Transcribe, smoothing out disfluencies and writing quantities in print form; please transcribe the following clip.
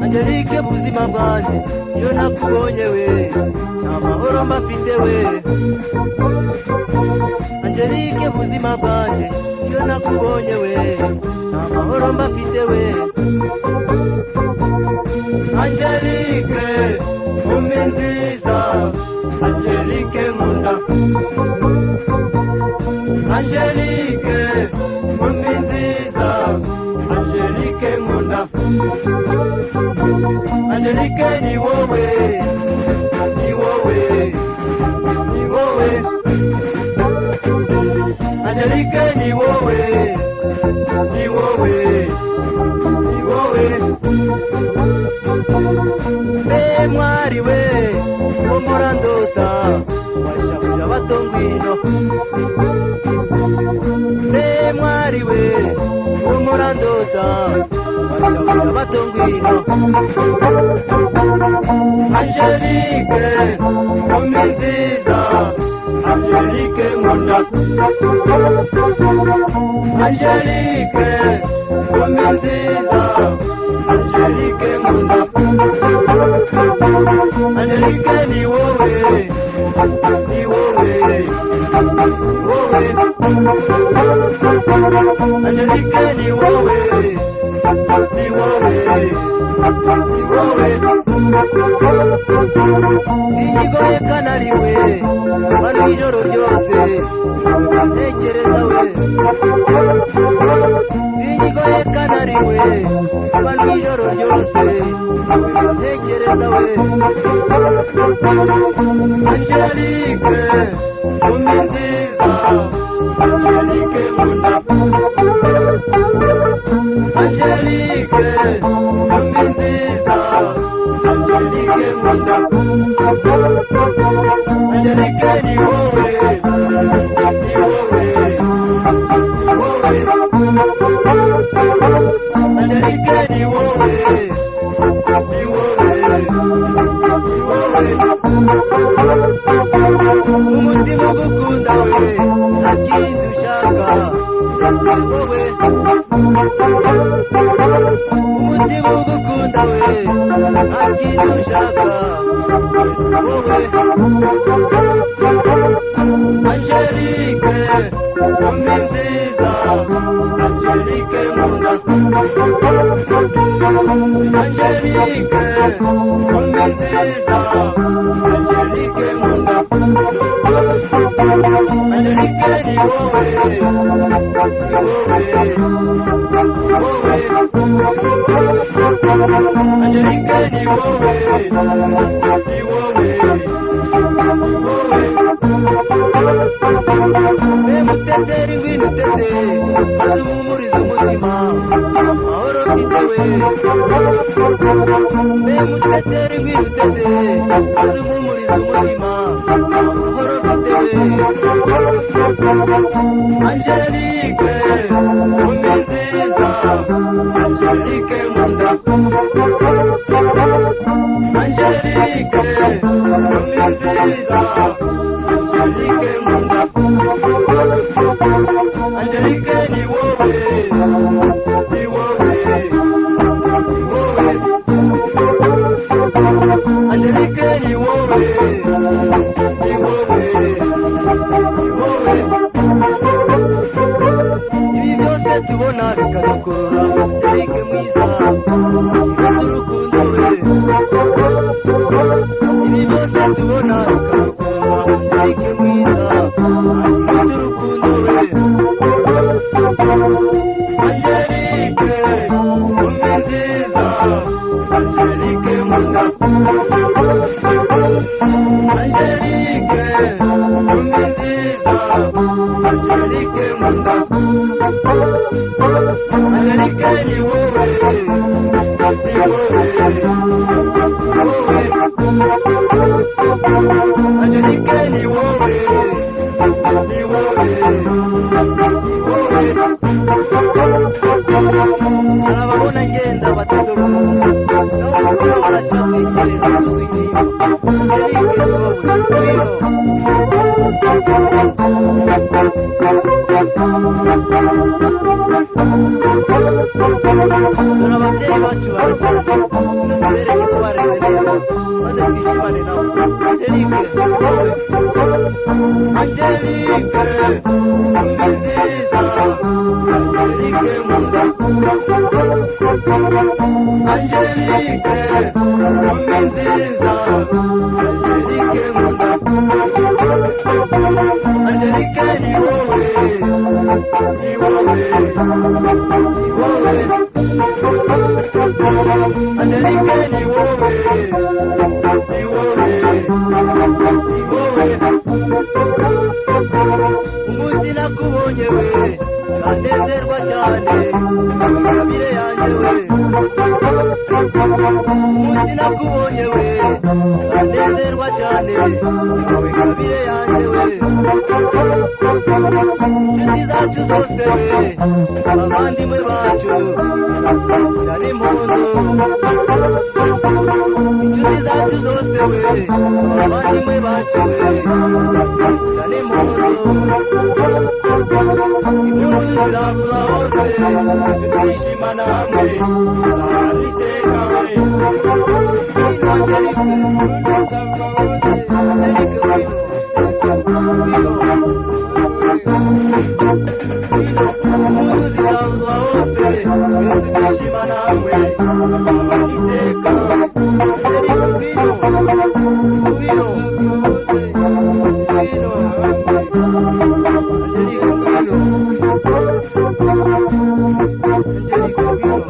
Angelique buzima bwanjye iyo nakubonye we nta mahoro mba mfite we. Angelique buzima bwanjye iyo nakubonye we nta mahoro mba mfite we. Angelique umi nziza, Angelique nkunda. Angelique umi nziza, Angelique nkunda. Angelique ni wowe, ni wowe, ni wowe. Angelique ni wowe, ni wowe, ni wowe. Mbe mwari we wo murandota washabuja batongwino. Mbe mwari we wo murandota washabuja batongwino. Angelique umi nziza, Angelique nkunda. Angelique umi nziza, Angelique nkunda. Angelique ni wowe, ni wowe, ni wowe. Angelique ni wowe, ni wowe, ni wowe. Sinyigoye kanariwe manu ijoro ryose niwe bantekereza we. Sinyigoye kanariwe manu ijoro ryose niwe bantekereza we. Angelique umi nziza, Angelique nkunda. Angelique umi nziza, Angelique nkunda. Angelique ni wowe, ni wowe, ni wowe. Angelique ni wowe, ni wowe, ni wowe. Umutima ugukunda we nta kindi ushaka uretse wowe. Umutima ugukunda we nta kindi ushaka uretse wowe. Angelique umi nziza, Angelique nkunda. Angelique umi nziza, Angelique nkunda. Angelique ni wowe, ni wowe, ni wowe. Angelique ni wowe, ni wowe, ni wowe. Mbe muteteri ngwino utete maze umumurize umutima mahoro mfite we. Mbe muteteri ngwino utete maze umumurize umutima mahoro mfite we. Angelique umi nziza, Angelique nkunda. Angelique umi nziza, Angelique nkunda. Angelique ni wowe, ni wowe, ni wowe. Angelique ni wowe, ni wowe, ni wowe. Ibi byose tubona bikadukurura Angelique mwiza, kiruta urukundo we. Ibi byose tubona bikadukurura Angelique mwiza, kiruta urukundo we. Angelique umi nziza, Angelique nkunda. Angelique umi nziza, Angelique nkunda. Angelique ni wowe, ni wowe, ni wowe. Angelique ni wowe, ni wowe, ni wowe. dore ababyeyi bacu barashaje tubereke ko bareze neza maze twishimane nabo. Angelique mbi nziza, Angelique nkunda, Angelique mbi nziza, Angelique nkunda, Angelique ni wowe, ni wowe, ni wowe, Angelique ni wowe, ni wowe, ni wowe. Umunsi nakubonye we kanezerwa cyane, ingabire yanjye we. Umunsi nakubonye we kanezerwa cyane, ingabire yanjye we. Inshuti zacu zose we, abavandimwe bacu bazatwakira n'impundu. Inshuti zacu zose we, abavandimwe bacu we, bazatwakira n'impundu. Impundu ziravuza hose, tuzishimana hamwe, tuzahorana iteka we. Ngwino Angelique, impundu ziravuza hose, Angelique ngwino, ngwino, ngwino. Impundu ziravuza hose, tuzishimana hamwe, tuzahorana iteka. Angelique ngwino, ngwino, ngwino. Angelique ngwino, Angelique ngwino.